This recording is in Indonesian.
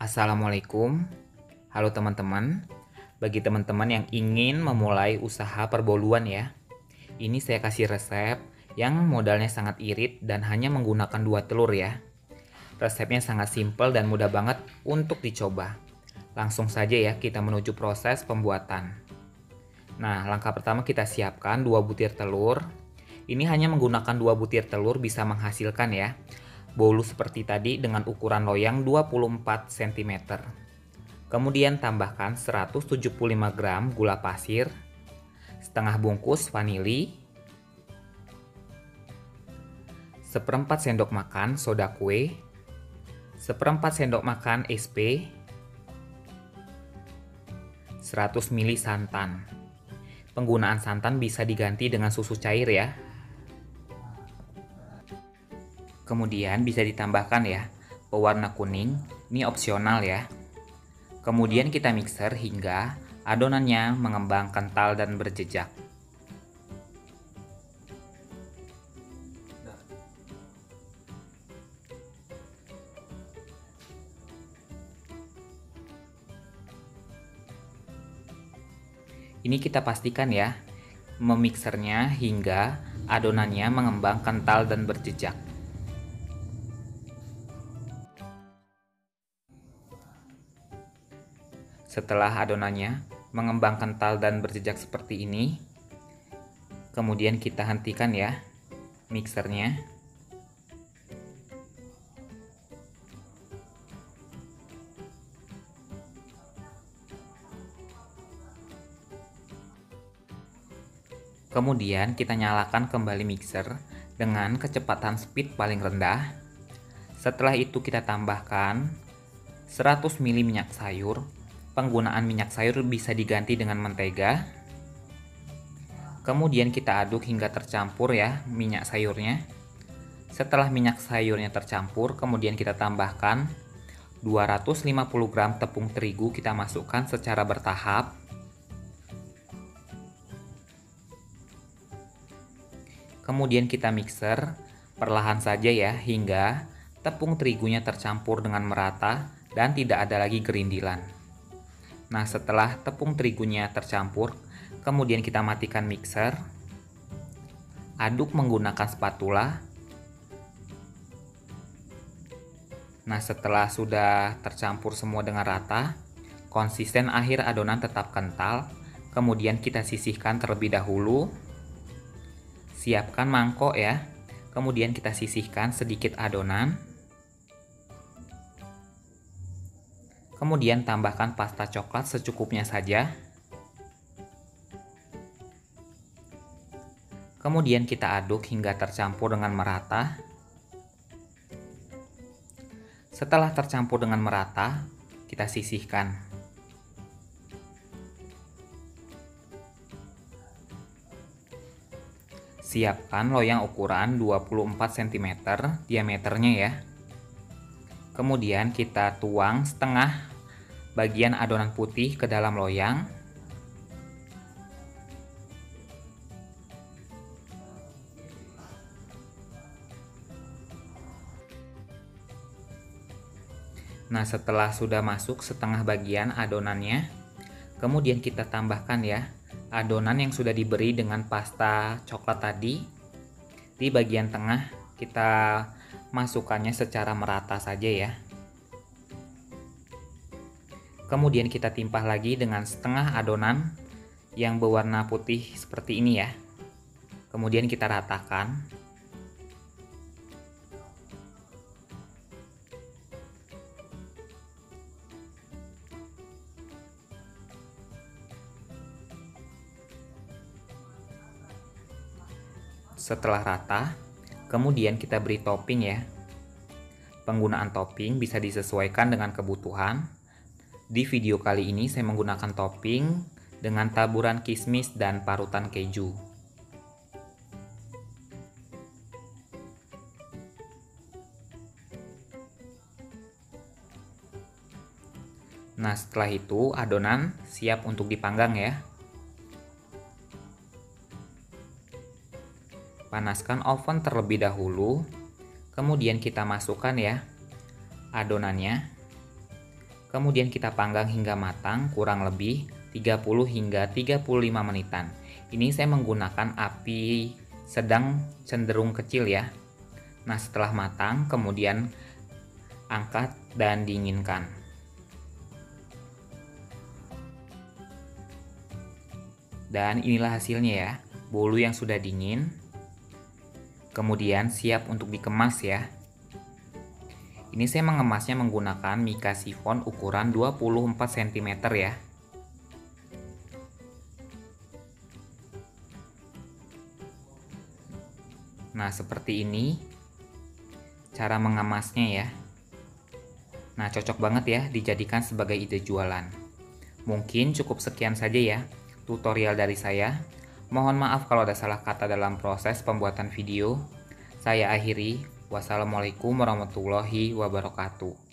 Assalamualaikum, halo teman-teman. Bagi teman-teman yang ingin memulai usaha perboluan ya, ini saya kasih resep yang modalnya sangat irit dan hanya menggunakan 2 telur ya. Resepnya sangat simpel dan mudah banget untuk dicoba. Langsung saja ya kita menuju proses pembuatan. Nah, langkah pertama kita siapkan 2 butir telur. Ini hanya menggunakan 2 butir telur bisa menghasilkan ya bolu seperti tadi dengan ukuran loyang 24 cm. Kemudian tambahkan 175 gram gula pasir, setengah bungkus vanili, seperempat sendok makan soda kue, seperempat sendok makan SP, 100 ml santan. Penggunaan santan bisa diganti dengan susu cair ya. Kemudian bisa ditambahkan ya pewarna kuning, ini opsional ya. Kemudian kita mixer hingga adonannya mengembang kental dan berjejak. Ini kita pastikan ya, memixernya hingga adonannya mengembang kental dan berjejak. Setelah adonannya mengembang kental dan berjejak seperti ini, kemudian kita hentikan ya mixernya. Kemudian kita nyalakan kembali mixer dengan kecepatan speed paling rendah. Setelah itu kita tambahkan 100 ml minyak sayur. Penggunaan minyak sayur bisa diganti dengan mentega. Kemudian kita aduk hingga tercampur ya minyak sayurnya. Setelah minyak sayurnya tercampur, kemudian kita tambahkan 250 gram tepung terigu, kita masukkan secara bertahap. Kemudian kita mixer perlahan saja ya hingga tepung terigunya tercampur dengan merata dan tidak ada lagi gerindilan. Nah, setelah tepung terigunya tercampur, kemudian kita matikan mixer. Aduk menggunakan spatula. Nah, setelah sudah tercampur semua dengan rata, konsisten akhir adonan tetap kental. Kemudian kita sisihkan terlebih dahulu. Siapkan mangkok ya. Kemudian kita sisihkan sedikit adonan. Kemudian tambahkan pasta coklat secukupnya saja. Kemudian kita aduk hingga tercampur dengan merata. Setelah tercampur dengan merata, kita sisihkan. Siapkan loyang ukuran 24 cm diameternya ya. Kemudian kita tuang setengah bagian adonan putih ke dalam loyang. Nah, setelah sudah masuk setengah bagian adonannya, kemudian kita tambahkan ya adonan yang sudah diberi dengan pasta coklat tadi. Di bagian tengah kita masukkannya secara merata saja ya. Kemudian kita timpah lagi dengan setengah adonan yang berwarna putih seperti ini ya. Kemudian kita ratakan. Setelah rata, kemudian kita beri topping ya. Penggunaan topping bisa disesuaikan dengan kebutuhan. Di video kali ini saya menggunakan topping dengan taburan kismis dan parutan keju. Nah, setelah itu adonan siap untuk dipanggang ya. Panaskan oven terlebih dahulu, kemudian kita masukkan ya adonannya. Kemudian kita panggang hingga matang kurang lebih 30 hingga 35 menitan. Ini saya menggunakan api sedang cenderung kecil ya. Nah, setelah matang kemudian angkat dan dinginkan. Dan inilah hasilnya ya, bolu yang sudah dingin. Kemudian siap untuk dikemas ya. Ini saya mengemasnya menggunakan mika sifon ukuran 24 cm ya. Nah, seperti ini cara mengemasnya ya. Nah, cocok banget ya dijadikan sebagai ide jualan. Mungkin cukup sekian saja ya tutorial dari saya. Mohon maaf kalau ada salah kata dalam proses pembuatan video. Saya akhiri. Wassalamualaikum warahmatullahi wabarakatuh.